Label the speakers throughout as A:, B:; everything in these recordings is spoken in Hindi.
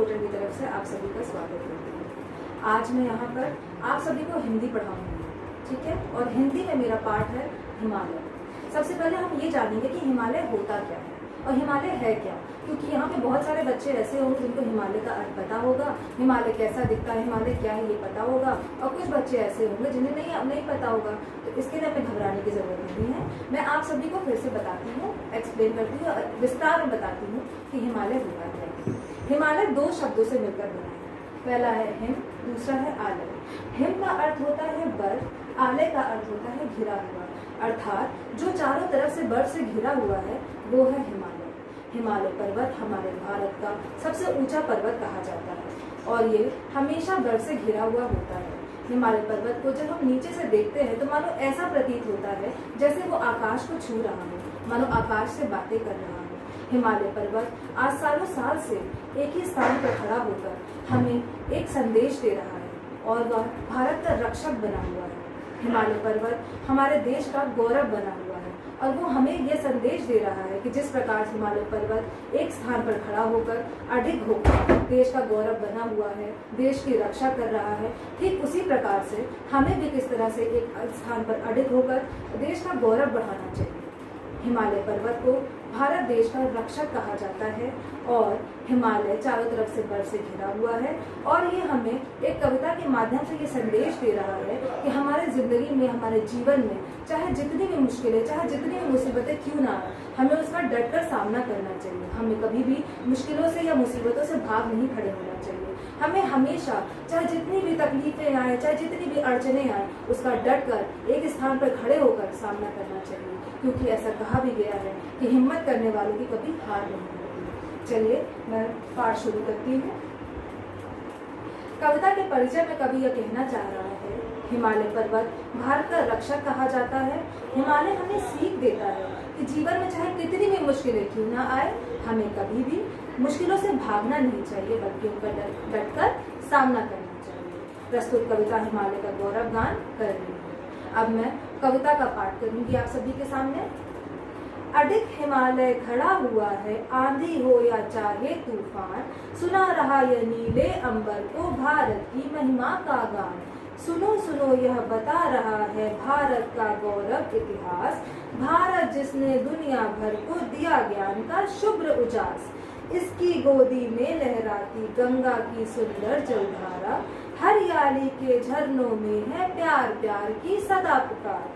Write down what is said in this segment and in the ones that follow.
A: पोर्टल की तरफ से आप सभी का स्वागत करती हूँ। आज मैं यहाँ पर आप सभी को हिंदी पढ़ाऊंगी, ठीक है। और हिंदी में मेरा पाठ है हिमालय। सबसे पहले हम ये जानेंगे कि हिमालय होता क्या है और हिमालय है क्या, क्योंकि यहाँ पे बहुत सारे बच्चे ऐसे होंगे जिनको हिमालय का अर्थ पता होगा, हिमालय कैसा दिखता है, हिमालय क्या है ये पता होगा, और कुछ बच्चे ऐसे होंगे जिन्हें नहीं पता होगा। तो इसके लिए हमें घबराने की जरूरत नहीं है। मैं आप सभी को फिर से बताती हूँ, एक्सप्लेन करती हूँ, विस्तार में बताती हूँ कि हिमालय होता क्या है। हिमालय दो शब्दों से मिलकर बना है। पहला है हिम, दूसरा है आलय। हिम का अर्थ होता है बर्फ, आलय का अर्थ होता है घिरा हुआ, अर्थात जो चारों तरफ से बर्फ से घिरा हुआ है वो है हिमालय। हिमालय पर्वत हमारे भारत का सबसे ऊंचा पर्वत कहा जाता है और ये हमेशा बर्फ से घिरा हुआ होता है। हिमालय पर्वत को जब हम नीचे से देखते हैं तो मानो ऐसा प्रतीत होता है जैसे वो आकाश को छू रहा हो, मानो आकाश से बातें कर रहा हो। हिमालय पर्वत आज सालों साल से एक ही स्थान पर खड़ा होकर हमें एक संदेश दे रहा है और वह भारत का रक्षक बना हुआ है। हिमालय पर्वत हमारे देश का गौरव बना हुआ है और वो हमें यह संदेश दे रहा है कि जिस प्रकार हिमालय पर्वत एक स्थान पर खड़ा होकर अडिग होकर देश का गौरव बना हुआ है, देश की रक्षा कर रहा है, ठीक उसी प्रकार से हमें भी किस तरह से एक स्थान पर अडिग होकर देश का गौरव बढ़ाना चाहिए। हिमालय पर्वत को भारत देश का रक्षक कहा जाता है और हिमालय चारों तरफ से बर्फ से घिरा हुआ है और ये हमें एक कविता के माध्यम से ये संदेश दे रहा है कि हमारे जिंदगी में, हमारे जीवन में चाहे जितनी भी मुश्किलें, चाहे जितनी भी मुसीबतें क्यों ना आए, हमें उसका डटकर सामना करना चाहिए। हमें कभी भी मुश्किलों से या मुसीबतों से भाग नहीं खड़े होना चाहिए। हमें हमेशा चाहे जितनी भी तकलीफें आए, चाहे जितनी भी अड़चने आए, उसका डटकर एक स्थान पर खड़े होकर सामना करना चाहिए, क्योंकि ऐसा कहा भी गया है कि हिम्मत करने वालों की कभी हार नहीं होती। चलिए मैं पाठ शुरू करती हूँ। कविता के परिचय में कवि यह कहना चाह रहा है, हिमालय पर्वत भारत का रक्षक कहा जाता है। हिमालय हमें सीख देता है कि जीवन में चाहे कितनी भी मुश्किलें क्यों ना आए, हमें कभी भी मुश्किलों से भागना नहीं चाहिए, बल्कि उनका डटकर सामना करना चाहिए। प्रस्तुत कविता हिमालय का गौरव गान कर रही है। अब मैं कविता का पाठ करूंगी आप सभी के सामने। अडिग हिमालय खड़ा हुआ है, आंधी हो या चाहे तूफान, सुना रहा यह नीले अंबर को भारत की महिमा का गान। सुनो सुनो यह बता रहा है भारत का गौरव इतिहास, भारत जिसने दुनिया भर को दिया ज्ञान का शुभ्र उजास। इसकी गोदी में लहराती गंगा की सुंदर जलधारा, हरियाली के झरनों में है प्यार प्यार की सदा पुकार।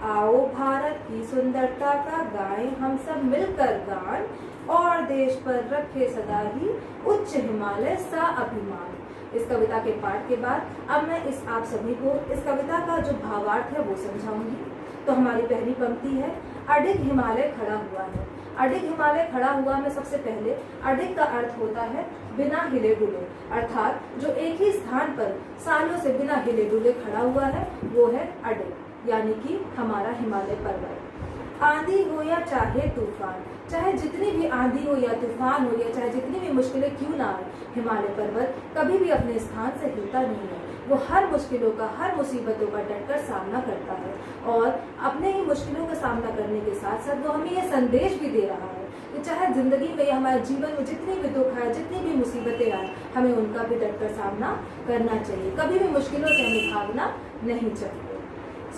A: आओ भारत की सुंदरता का गाएं हम सब मिलकर गान, और देश पर रखे सदा ही उच्च हिमालय सा अभिमान। इस कविता के पाठ के बाद अब मैं आप सभी को इस कविता का जो भावार्थ है वो समझाऊंगी। तो हमारी पहली पंक्ति है, अडिग हिमालय खड़ा हुआ है। अडिग हिमालय खड़ा हुआ में सबसे पहले अडिग का अर्थ होता है बिना हिले डुले, अर्थात जो एक ही स्थान पर सालों से बिना हिले डुले खड़ा हुआ है वो है अडिग, यानी कि हमारा हिमालय पर्वत। आंधी हो या चाहे तूफान, चाहे जितनी भी आंधी हो या तूफान हो या चाहे जितनी भी मुश्किलें क्यों ना आए, हिमालय पर्वत कभी भी अपने स्थान से हिलता नहीं है। वो हर मुश्किलों का, हर मुसीबतों का डटकर सामना करता है और अपने ही मुश्किलों का सामना करने के साथ साथ वो हमें ये संदेश भी दे रहा है कि चाहे जिंदगी में या हमारे जीवन में जितनी भी दुख आए, जितनी भी मुसीबतें आए, हमें उनका भी डटकर सामना करना चाहिए। कभी भी मुश्किलों से हमें भागना नहीं चाहिए।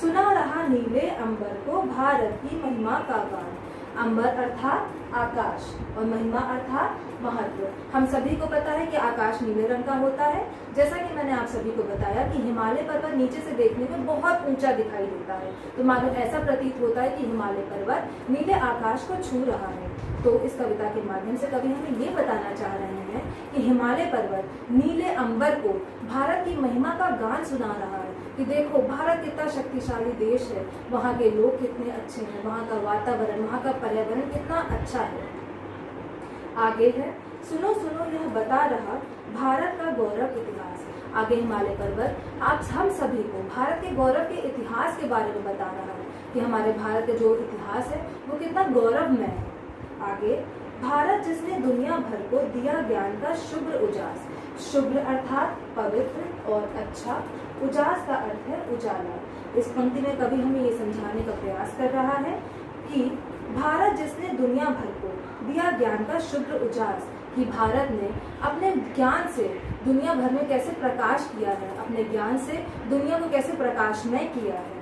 A: सुना रहा नीले अंबर को भारत की महिमा का गान। अंबर अर्थात आकाश और महिमा अर्थात महत्व। हम सभी को पता है कि आकाश नीले रंग का होता है। जैसा कि मैंने आप सभी को बताया कि हिमालय पर्वत नीचे से देखने में बहुत ऊंचा दिखाई देता है, तो मानो ऐसा प्रतीत होता है कि हिमालय पर्वत नीले आकाश को छू रहा है। तो इस कविता के माध्यम से कवि हमें ये बताना चाह रहे हैं कि हिमालय पर्वत नीले अंबर को भारत की महिमा का गान सुना रहा है कि देखो भारत कितना शक्तिशाली देश है, वहाँ के लोग कितने अच्छे हैं, वहाँ का वातावरण, वहाँ का पर्यावरण कितना अच्छा है। आगे है, सुनो सुनो यह बता रहा भारत का गौरव इतिहास। आगे हिमालय पर्वत हम सभी को भारत के गौरव के इतिहास के बारे में बता रहा है कि हमारे भारत का जो इतिहास है वो कितना गौरवमय है। आगे, भारत जिसने दुनिया भर को दिया ज्ञान का शुभ्र उजास। शुभ्र अर्थात पवित्र और अच्छा, उजास का अर्थ है उजाला। इस पंक्ति में कवि हमें ये समझाने का प्रयास कर रहा है कि भारत जिसने दुनिया भर को दिया ज्ञान का शुभ्र उजास, कि भारत ने अपने ज्ञान से दुनिया भर में कैसे प्रकाश किया है, अपने ज्ञान से दुनिया को कैसे प्रकाशमय किया है।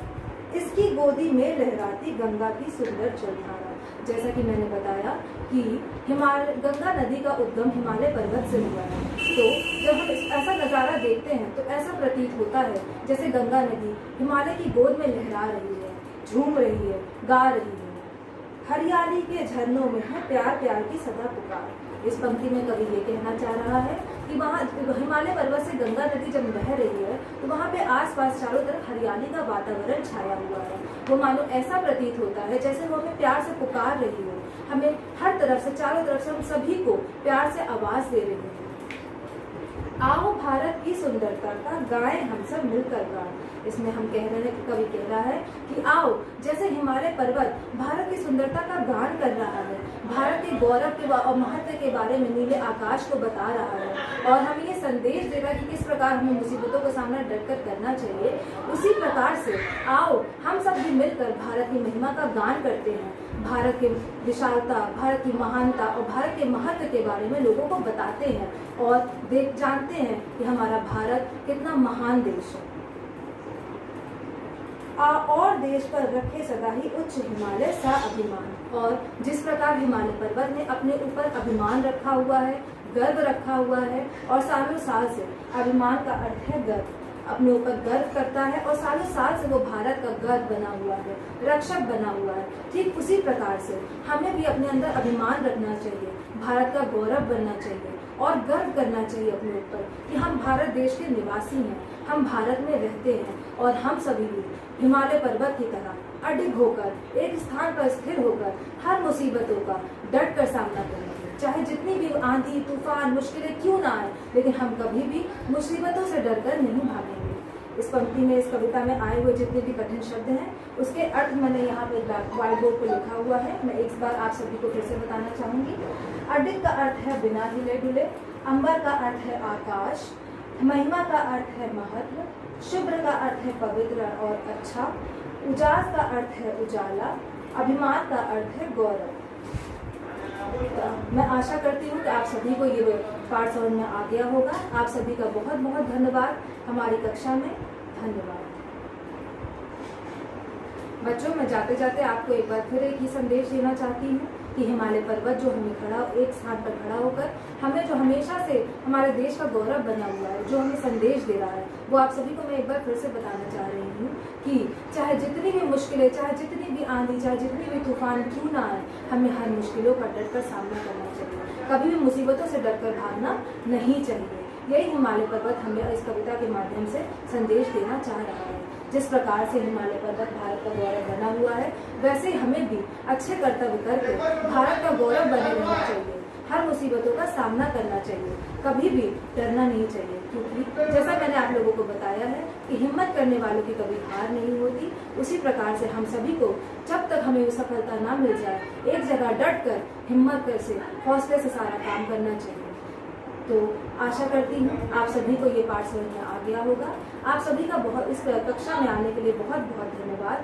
A: इसकी गोदी में लहराती गंगा की सुंदर जलधारा। जैसा कि मैंने बताया कि गंगा नदी का उद्गम हिमालय पर्वत से हुआ है। तो जब हम ऐसा नज़ारा देखते हैं तो ऐसा प्रतीत होता है जैसे गंगा नदी हिमालय की गोद में लहरा रही है, झूम रही है, गा रही है। हरियाली के झरनों में है प्यार प्यार की सदा पुकार। इस पंक्ति में कवि ये कहना चाह रहा है कि वहाँ हिमालय पर्वत से गंगा नदी जब बह रही है तो वहाँ पे आसपास चारों तरफ हरियाली का वातावरण छाया हुआ है। वो मानो ऐसा प्रतीत होता है जैसे वो हमें प्यार से पुकार रही हो, हमें हर तरफ से, चारों तरफ से हम सभी को प्यार से आवाज दे रही है। आओ भारत की सुंदरता का गाएं हम सब मिलकर गान। इसमें हम कह रहे हैं कि कवि कह रहा है कि आओ, जैसे हिमालय पर्वत भारत की सुंदरता का गान कर रहा है, भारत के गौरव के और महत्व के बारे में नीले आकाश को बता रहा है और हमें ये संदेश दे रहा है कि किस प्रकार हमें मुसीबतों का सामना डटकर करना चाहिए। उसी प्रकार से आओ हम सब भी मिलकर भारत की महिमा का गान करते हैं, भारत की विशालता, भारत की महानता और भारत के महत्व के बारे में लोगों को बताते हैं और जानते हैं कि हमारा भारत कितना महान देश है। और देश पर रखे सदा ही उच्च हिमालय सा अभिमान। और जिस प्रकार हिमालय पर्वत ने अपने ऊपर अभिमान रखा हुआ है, गर्व रखा हुआ है और सालों साल से, अभिमान का अर्थ है गर्व, अपने ऊपर गर्व करता है और सालों साल से वो भारत का गर्व बना हुआ है, रक्षक बना हुआ है। ठीक उसी प्रकार से हमें भी अपने अंदर अभिमान रखना चाहिए, भारत का गौरव बनना चाहिए और गर्व करना चाहिए अपने ऊपर कि हम भारत देश के निवासी हैं, हम भारत में रहते हैं और हम सभी भी हिमालय पर्वत की तरह अडिग होकर, एक स्थान पर स्थिर होकर हर मुसीबतों का डट कर सामना करेंगे। चाहे जितनी भी आंधी तूफान मुश्किलें क्यों ना आए, लेकिन हम कभी भी मुसीबतों से डरकर नहीं भागेंगे। इस पंक्ति में, इस कविता में आए हुए जितने भी कठिन शब्द हैं उसके अर्थ मैंने यहाँ पे व्हाइट बोर्ड पर लिखा हुआ है। मैं एक बार आप सभी को फिर से बताना चाहूंगी। अडिग का अर्थ है बिना हिले डुले, अंबर का अर्थ है आकाश, महिमा का अर्थ है महत्व, शुभ्र का अर्थ है पवित्र और अच्छा, उजास का अर्थ है उजाला, अभिमान का अर्थ है गौरव। मैं आशा करती हूँ कि आप सभी को ये पाठ समझ में आ गया होगा। आप सभी का बहुत बहुत धन्यवाद हमारी कक्षा में। धन्यवाद बच्चों। मैं जाते जाते आपको एक बार फिर एक ही संदेश देना चाहती हूँ कि हिमालय पर्वत जो हमें एक स्थान पर खड़ा होकर हमें जो हमेशा से हमारे देश का गौरव बना हुआ है, जो हमें संदेश दे रहा है, वो आप सभी को मैं एक बार फिर से बताना चाह रही हूँ कि चाहे जितनी भी मुश्किलें, चाहे जितनी भी आंधी, चाहे जितनी भी तूफान क्यों ना आए, हमें हर मुश्किलों का डरकर सामना करना चाहिए। कभी भी मुसीबतों से डरकर भागना नहीं चाहिए। यही हिमालय पर्वत हमें इस कविता के माध्यम से संदेश देना चाह रहा है। जिस प्रकार से हिमालय पर्वत भारत का गौरव बना हुआ है, वैसे हमें भी अच्छे कर्तव्य करके भारत का गौरव बने रहना चाहिए, हर मुसीबतों का सामना करना चाहिए, कभी भी डरना नहीं चाहिए। क्योंकि जैसा मैंने आप लोगों को बताया है कि हिम्मत करने वालों की कभी हार नहीं होती, उसी प्रकार से हम सभी को जब तक हमें सफलता ना मिल जाए, एक जगह डट कर, हिम्मत कर से, हौसले से सारा काम करना चाहिए। तो आशा करती हूँ आप सभी को ये पाठ समझ में आ गया होगा। आप सभी का इस कक्षा में आने के लिए बहुत बहुत धन्यवाद।